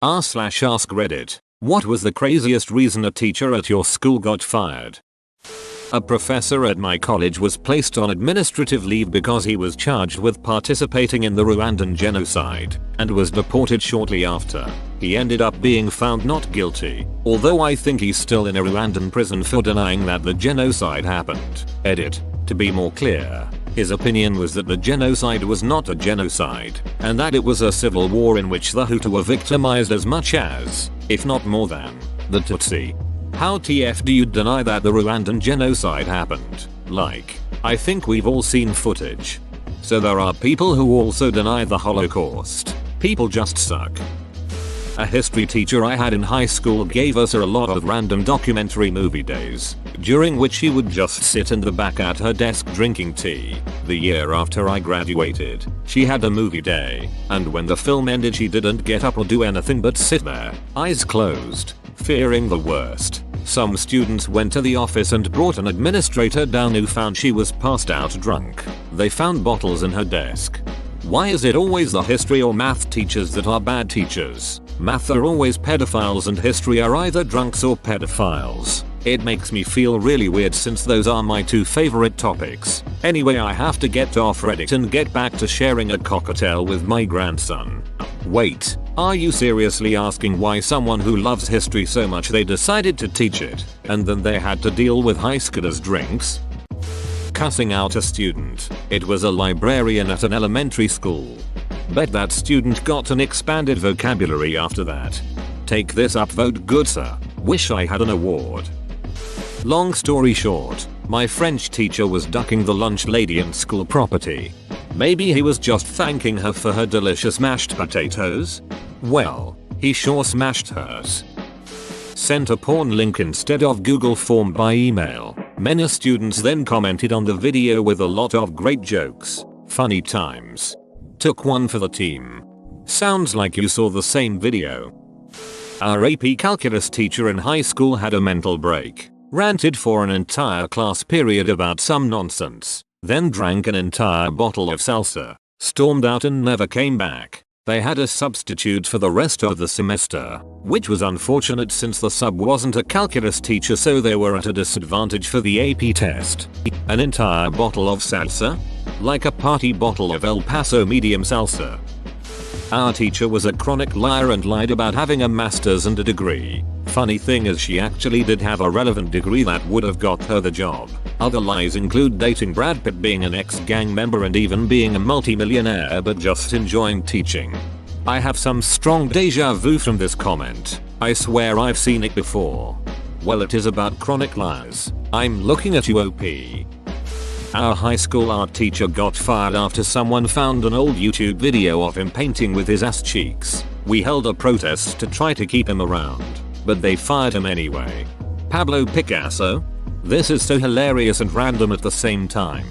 r/ask Reddit. What was the craziest reason a teacher at your school got fired? A professor at my college was placed on administrative leave because he was charged with participating in the Rwandan genocide and was deported shortly after. He ended up being found not guilty, although I think he's still in a Rwandan prison for denying that the genocide happened. Edit. To be more clear, his opinion was that the genocide was not a genocide, and that it was a civil war in which the Hutu were victimized as much as, if not more than, the Tutsi. How TF do you deny that the Rwandan genocide happened? Like, I think we've all seen footage. So there are people who also deny the Holocaust. People just suck. A history teacher I had in high school gave us a lot of random documentary movie days, during which she would just sit in the back at her desk drinking tea. The year after I graduated, she had a movie day, and when the film ended she didn't get up or do anything but sit there, eyes closed, fearing the worst. Some students went to the office and brought an administrator down who found she was passed out drunk. They found bottles in her desk. Why is it always the history or math teachers that are bad teachers? Math are always pedophiles and history are either drunks or pedophiles. It makes me feel really weird since those are my two favorite topics. Anyway, I have to get off Reddit and get back to sharing a cocktail with my grandson. Wait, are you seriously asking why someone who loves history so much they decided to teach it, and then they had to deal with high schoolers' drinks? Cussing out a student. It was a librarian at an elementary school. Bet that student got an expanded vocabulary after that. Take this up, vote good sir. Wish I had an award. Long story short, my French teacher was ducking the lunch lady in school property. Maybe he was just thanking her for her delicious mashed potatoes? Well, he sure smashed hers. Sent a porn link instead of Google form by email. Many students then commented on the video with a lot of great jokes. Funny times. Took one for the team. Sounds like you saw the same video. Our AP calculus teacher in high school had a mental break. Ranted for an entire class period about some nonsense. Then drank an entire bottle of salsa. Stormed out and never came back. They had a substitute for the rest of the semester, which was unfortunate since the sub wasn't a calculus teacher, so they were at a disadvantage for the AP test. An entire bottle of salsa? Like a party bottle of El Paso medium salsa. Our teacher was a chronic liar and lied about having a master's and a degree. Funny thing is she actually did have a relevant degree that would have got her the job. Other lies include dating Brad Pitt, being an ex-gang member, and even being a multimillionaire but just enjoying teaching. I have some strong deja vu from this comment. I swear I've seen it before. Well, it is about chronic liars. I'm looking at you, OP. Our high school art teacher got fired after someone found an old YouTube video of him painting with his ass cheeks. We held a protest to try to keep him around, but they fired him anyway. Pablo Picasso? This is so hilarious and random at the same time.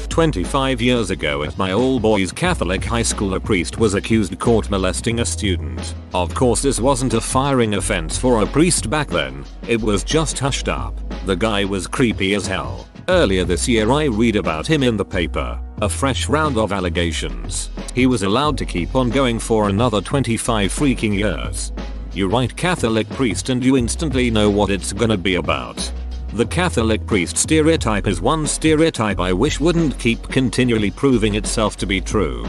25 years ago at my all-boys Catholic high school, a priest was accused of court molesting a student. Of course this wasn't a firing offense for a priest back then, it was just hushed up. The guy was creepy as hell. Earlier this year I read about him in the paper, a fresh round of allegations. He was allowed to keep on going for another 25 freaking years. You write Catholic priest and you instantly know what it's gonna be about. The Catholic priest stereotype is one stereotype I wish wouldn't keep continually proving itself to be true.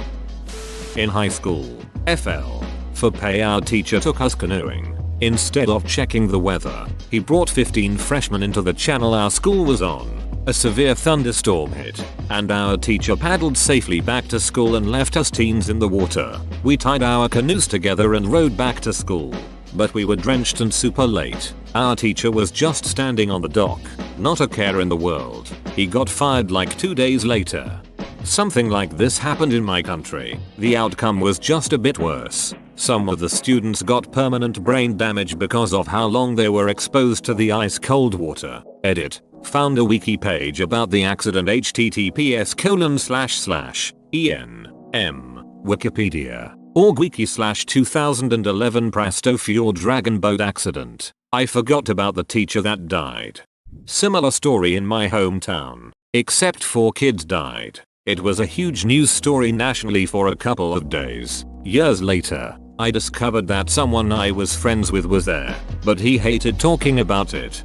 In high school, FL, for pay our teacher took us canoeing. Instead of checking the weather, he brought 15 freshmen into the channel our school was on. A severe thunderstorm hit, and our teacher paddled safely back to school and left us teens in the water. We tied our canoes together and rowed back to school. But we were drenched and super late. Our teacher was just standing on the dock, not a care in the world. He got fired like 2 days later. Something like this happened in my country. The outcome was just a bit worse. Some of the students got permanent brain damage because of how long they were exposed to the ice cold water. Edit. Found a wiki page about the accident, https://en.m. Wikipedia. Org wiki/2011 Presto Fjord Dragon Boat Accident. I forgot about the teacher that died. Similar story in my hometown, except 4 kids died. It was a huge news story nationally for a couple of days. Years later, I discovered that someone I was friends with was there, but he hated talking about it.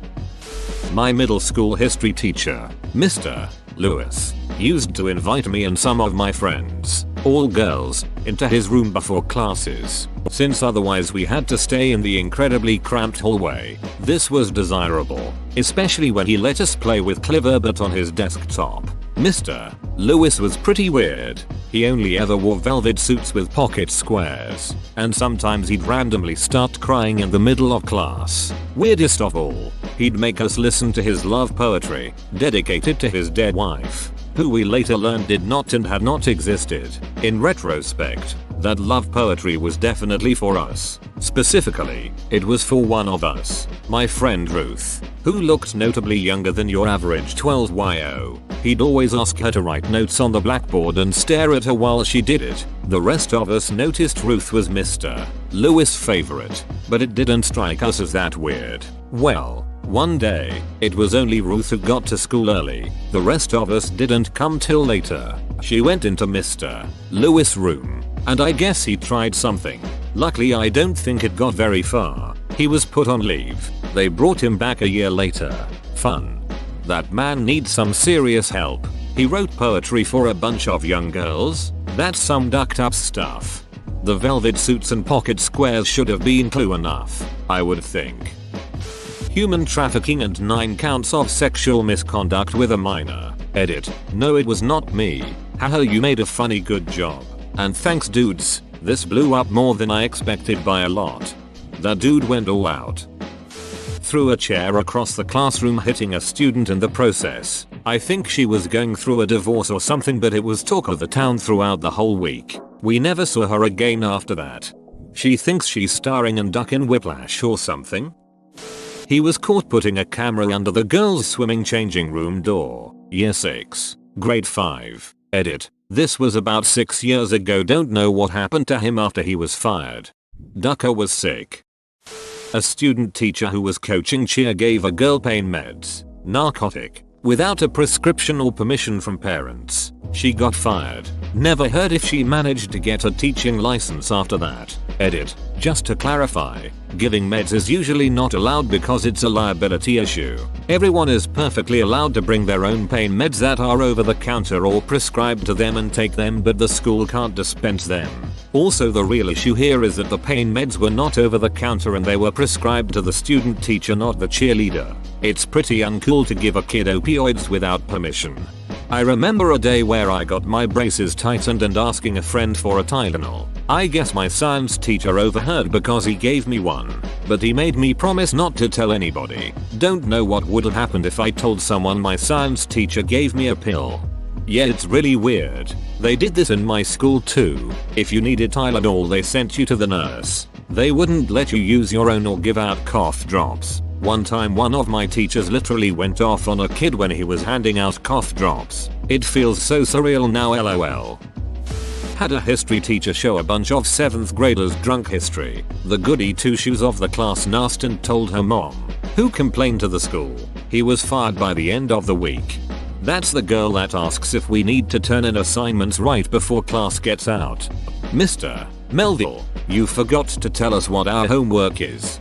My middle school history teacher, Mr. Lewis, used to invite me and some of my friends, all girls, into his room before classes, since otherwise we had to stay in the incredibly cramped hallway. This was desirable, especially when he let us play with Cliverbit on his desktop. Mr. Lewis was pretty weird. He only ever wore velvet suits with pocket squares, and sometimes he'd randomly start crying in the middle of class. Weirdest of all, he'd make us listen to his love poetry, dedicated to his dead wife, who we later learned did not and had not existed. In retrospect, that love poetry was definitely for us. Specifically, it was for one of us, my friend Ruth, who looked notably younger than your average 12-yo. He'd always ask her to write notes on the blackboard and stare at her while she did it. The rest of us noticed Ruth was Mr. Lewis' favorite, but it didn't strike us as that weird. Well, one day, it was only Ruth who got to school early. The rest of us didn't come till later. She went into Mr. Lewis' room, and I guess he tried something. Luckily I don't think it got very far. He was put on leave. They brought him back a year later. Fun. That man needs some serious help. He wrote poetry for a bunch of young girls. That's some ducked up stuff. The velvet suits and pocket squares should have been clue enough, I would think. Human trafficking and 9 counts of sexual misconduct with a minor. Edit. No, it was not me. Haha, you made a funny good job. And thanks dudes, this blew up more than I expected by a lot. That dude went all out. Threw a chair across the classroom, hitting a student in the process. I think she was going through a divorce or something, but it was talk of the town throughout the whole week. We never saw her again after that. She thinks she's starring in Duck in Whiplash or something. He was caught putting a camera under the girls' swimming changing room door. Year 6, grade 5. Edit. This was about 6 years ago. Don't know what happened to him after he was fired. Ducker was sick. A student teacher who was coaching cheer gave a girl pain meds, narcotic, without a prescription or permission from parents. She got fired. Never heard if she managed to get a teaching license after that. Edit. Just to clarify, giving meds is usually not allowed because it's a liability issue. Everyone is perfectly allowed to bring their own pain meds that are over the counter or prescribed to them and take them, but the school can't dispense them. Also, the real issue here is that the pain meds were not over the counter and they were prescribed to the student teacher, not the cheerleader. It's pretty uncool to give a kid opioids without permission. I remember a day where I got my braces tightened and asking a friend for a Tylenol. I guess my science teacher overheard because he gave me one, but he made me promise not to tell anybody. Don't know what would have happened if I told someone my science teacher gave me a pill. Yeah, it's really weird. They did this in my school too. If you needed Tylenol, they sent you to the nurse. They wouldn't let you use your own or give out cough drops. One time one of my teachers literally went off on a kid when he was handing out cough drops. It feels so surreal now, lol. Had a history teacher show a bunch of 7th graders drunk history. The goody two shoes of the class asked and told her mom, who complained to the school. He was fired by the end of the week. That's the girl that asks if we need to turn in assignments right before class gets out. Mr. Melville, you forgot to tell us what our homework is.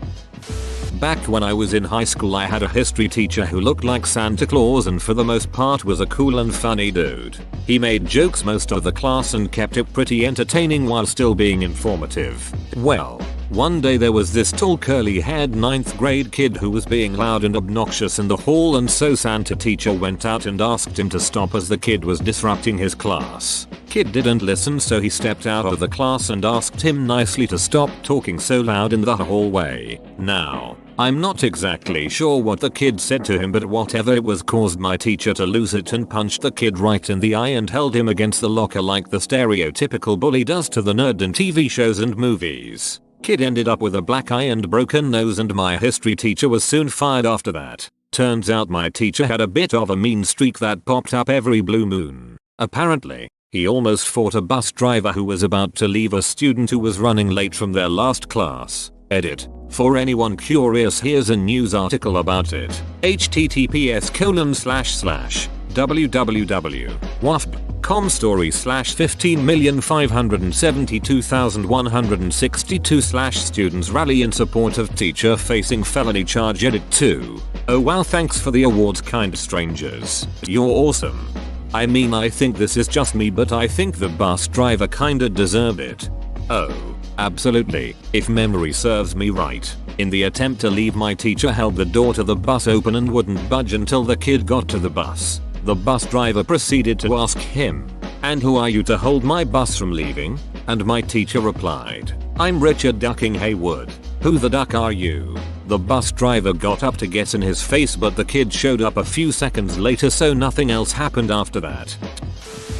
Back when I was in high school, I had a history teacher who looked like Santa Claus and for the most part was a cool and funny dude. He made jokes most of the class and kept it pretty entertaining while still being informative. Well, one day there was this tall curly-haired 9th grade kid who was being loud and obnoxious in the hall, and so Santa teacher went out and asked him to stop as the kid was disrupting his class. Kid didn't listen, so he stepped out of the class and asked him nicely to stop talking so loud in the hallway. Now, I'm not exactly sure what the kid said to him, but whatever it was caused my teacher to lose it and punched the kid right in the eye and held him against the locker like the stereotypical bully does to the nerd in TV shows and movies. Kid ended up with a black eye and broken nose, and my history teacher was soon fired after that. Turns out my teacher had a bit of a mean streak that popped up every blue moon. Apparently, he almost fought a bus driver who was about to leave a student who was running late from their last class. Edit. For anyone curious, here's a news article about it. https://www.wafb Com story /15,572,162 students rally in support of teacher facing felony charge. Edit 2. Oh wow, thanks for the awards, kind strangers. You're awesome. I mean, I think this is just me, but I think the bus driver kinda deserved it. Oh, absolutely. If memory serves me right, in the attempt to leave, my teacher held the door to the bus open and wouldn't budge until the kid got to the bus. The bus driver proceeded to ask him, "And who are you to hold my bus from leaving?" And my teacher replied, "I'm Richard Ducking Haywood. Who the duck are you?" The bus driver got up to get in his face, but the kid showed up a few seconds later, so nothing else happened after that.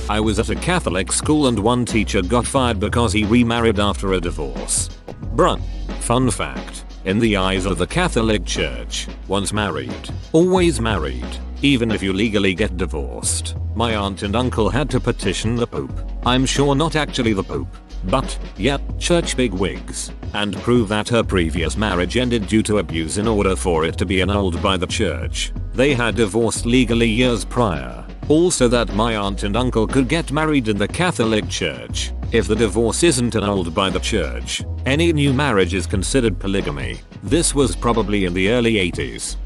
I was at a Catholic school and one teacher got fired because he remarried after a divorce. Bruh. Fun fact, in the eyes of the Catholic Church, once married, always married, even if you legally get divorced. My aunt and uncle had to petition the Pope, I'm sure not actually the Pope, but, yep, church bigwigs, and prove that her previous marriage ended due to abuse in order for it to be annulled by the church. They had divorced legally years prior. Also, that my aunt and uncle could get married in the Catholic Church. If the divorce isn't annulled by the church, any new marriage is considered polygamy. This was probably in the early 80s.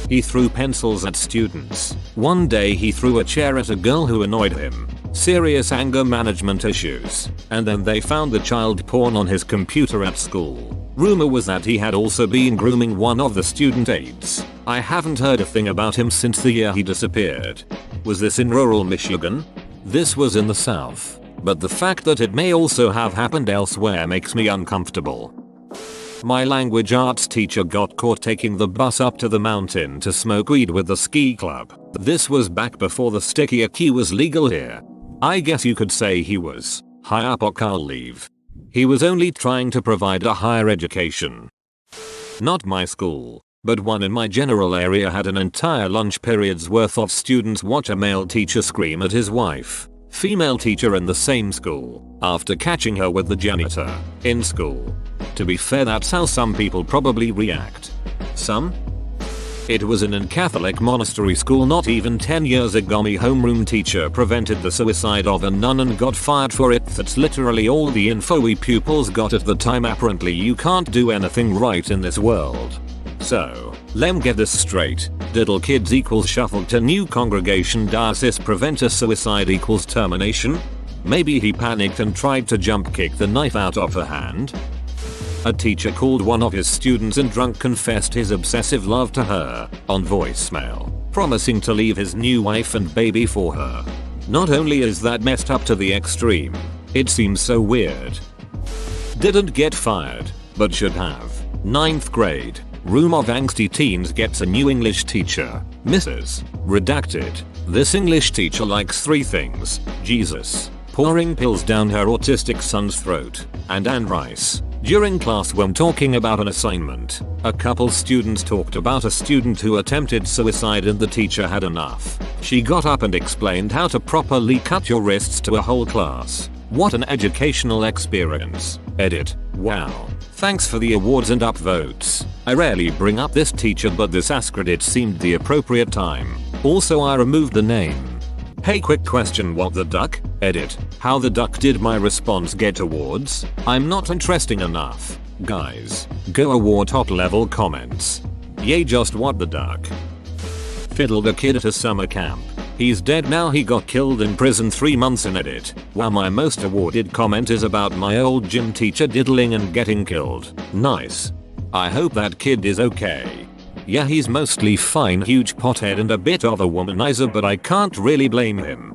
He threw pencils at students. One day he threw a chair at a girl who annoyed him. Serious anger management issues. And then they found the child porn on his computer at school. Rumor was that he had also been grooming one of the student aides. I haven't heard a thing about him since the year he disappeared. Was this in rural Michigan? This was in the South. But the fact that it may also have happened elsewhere makes me uncomfortable. My language arts teacher got caught taking the bus up to the mountain to smoke weed with the ski club. This was back before the sticky icky was legal here. I guess you could say he was high up on leave. He was only trying to provide a higher education. Not my school, but one in my general area had an entire lunch period's worth of students watch a male teacher scream at his wife, female teacher in the same school, after catching her with the janitor in school. To be fair, that's how some people probably react. Some? It was in a Catholic monastery school not even 10 years ago. My homeroom teacher prevented the suicide of a nun and got fired for it. That's literally all the info we pupils got at the time. Apparently you can't do anything right in this world. So, lem get this straight. Diddle kids equals shuffled to new congregation. Diocese preventer suicide equals termination? Maybe he panicked and tried to jump kick the knife out of her hand? A teacher called one of his students and drunk confessed his obsessive love to her on voicemail, promising to leave his new wife and baby for her. Not only is that messed up to the extreme, it seems so weird. Didn't get fired, but should have. 9th grade. Room of angsty teens gets a new English teacher, Mrs. Redacted. This English teacher likes 3 things: Jesus, pouring pills down her autistic son's throat, and Anne Rice. During class, when talking about an assignment, a couple students talked about a student who attempted suicide and the teacher had enough. She got up and explained how to properly cut your wrists to a whole class. What an educational experience. Edit. Wow. Thanks for the awards and upvotes. I rarely bring up this teacher, but this Ascredit seemed the appropriate time. Also, I removed the name. Hey, quick question, what the duck? Edit. How the duck did my response get awards? I'm not interesting enough. Guys, go award top level comments. Yay, just what the duck. Fiddled a kid at a summer camp. He's dead now. He got killed in prison 3 months in. Edit. Wow, my most awarded comment is about my old gym teacher diddling and getting killed. Nice. I hope that kid is okay. Yeah, he's mostly fine, huge pothead and a bit of a womanizer, but I can't really blame him.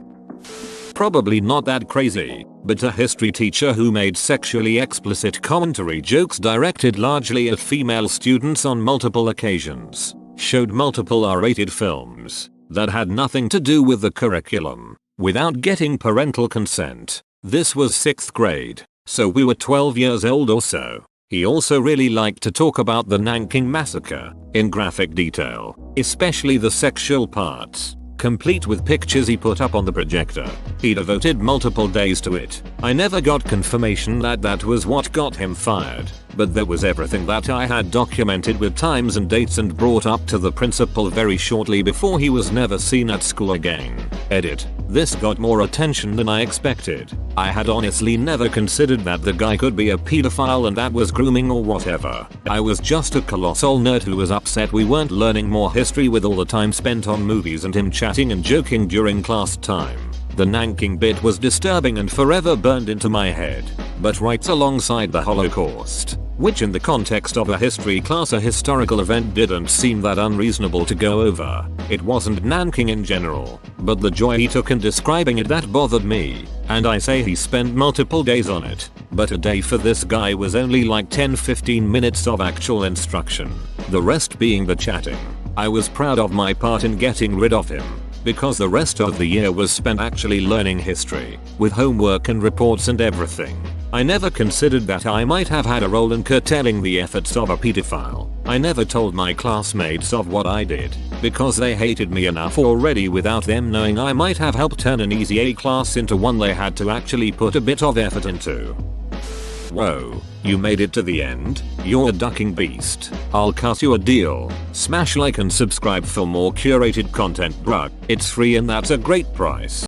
Probably not that crazy, but a history teacher who made sexually explicit commentary jokes directed largely at female students on multiple occasions, showed multiple R-rated films that had nothing to do with the curriculum, without getting parental consent. This was 6th grade, so we were 12 years old or so. He also really liked to talk about the Nanking Massacre in graphic detail, especially the sexual parts, complete with pictures he put up on the projector. He devoted multiple days to it. I never got confirmation that that was what got him fired, but that was everything that I had documented with times and dates and brought up to the principal very shortly before he was never seen at school again. Edit. This got more attention than I expected. I had honestly never considered that the guy could be a pedophile and that was grooming or whatever. I was just a colossal nerd who was upset we weren't learning more history with all the time spent on movies and him chatting and joking during class time. The nanking bit was disturbing and forever burned into my head. But right alongside the Holocaust, which in the context of a history class, a historical event, didn't seem that unreasonable to go over. It wasn't nanking in general, but the joy he took in describing it that bothered me. And I say he spent multiple days on it, but a day for this guy was only like 10-15 minutes of actual instruction, the rest being the chatting. I was proud of my part in getting rid of him, because the rest of the year was spent actually learning history, with homework and reports and everything. I never considered that I might have had a role in curtailing the efforts of a pedophile. I never told my classmates of what I did, because they hated me enough already without them knowing I might have helped turn an easy A class into one they had to actually put a bit of effort into. Whoa, you made it to the end? You're a ducking beast. I'll cut you a deal. Smash like and subscribe for more curated content, bruh. It's free and that's a great price.